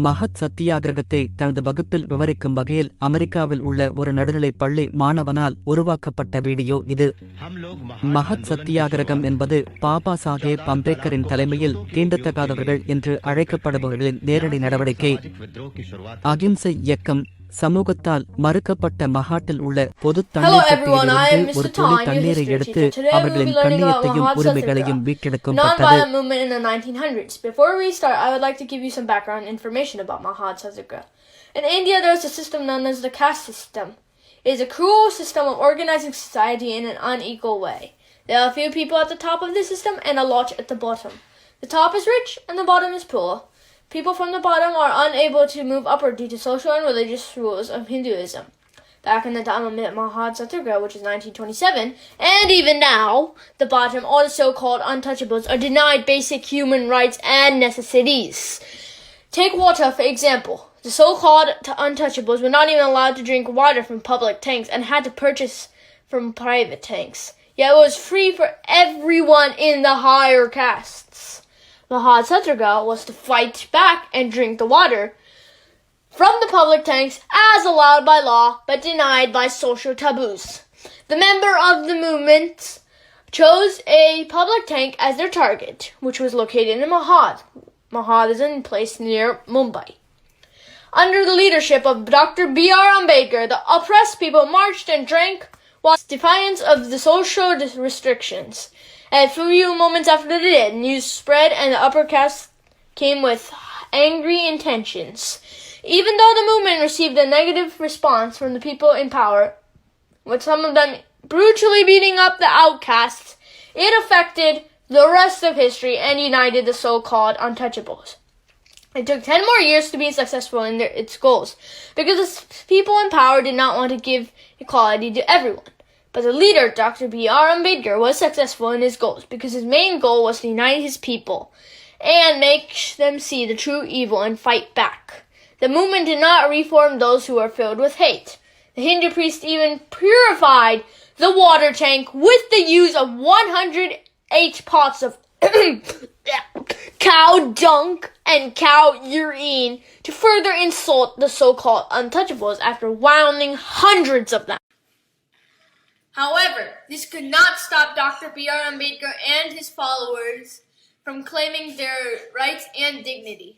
மஹத் சத்தியாகிரகத்தை தனது வகுப்பில் விவரிக்கும் வகையில் அமெரிக்காவில் உள்ள ஒரு நடுநிலைப் பள்ளி மாணவனால் உருவாக்கப்பட்ட வீடியோ இது. மஹத் சத்தியாகிரகம் என்பது பாபா சாஹேப் அம்பேத்கரின் தலைமையில் தீண்டத்தகாதவர்கள் என்று அழைக்கப்படுபவர்களின் நேரடி நடவடிக்கை. அகிம்சை இயக்கம் சமூகத்தால் மறுக்கப்பட்ட மகாட்டில் உள்ள பொது தண்ணீர் தொட்டியிலிருந்து ஒரு துளி தண்ணீரை எடுத்து அவர்களின் கண்ணியத்தையும் உரிமைகளையும் மீட்டெடுக்கும் movement. Before we start, I would like to give you some background information about Mahad Satyagraha. In India, there is a system known as the caste system. It is a cruel system of organizing society in an unequal way. There are a few people at the top of the system and a lot at the bottom. The top is rich and the bottom is poor. People from the bottom are unable to move upward due to social and religious rules of Hinduism. Back in the time of Mahad Satyagraha, which is 1927, and even now, the bottom, or the so-called untouchables, are denied basic human rights and necessities. Take water, for example. The so-called untouchables were not even allowed to drink water from public tanks and had to purchase from private tanks. Yet it was free for everyone in the higher castes. Mahad Satyagraha was to fight back and drink the water from the public tanks as allowed by law but denied by social taboos. The member of the movement chose a public tank as their target, which was located in Mahad. Mahad is in place near Mumbai. Under the leadership of Dr. B.R. Ambedkar, the oppressed people marched and drank while in defiance of the social restrictions. A few moments after they did, news spread and the upper caste came with angry intentions. Even though the movement received a negative response from the people in power, with some of them brutally beating up the outcasts, it affected the rest of history and united the so-called untouchables. It took 10 more years to be successful in its goals, because the people in power did not want to give equality to everyone. But the leader, Dr. B.R. Ambedkar, was successful in his goals because his main goal was to unite his people and make them see the true evil and fight back. The movement did not reform those who were filled with hate. The Hindu priest even purified the water tank with the use of 108 pots of cow dung and cow urine to further insult the so-called untouchables after wounding hundreds of them. However, this could not stop Dr. B.R. Ambedkar and his followers from claiming their rights and dignity.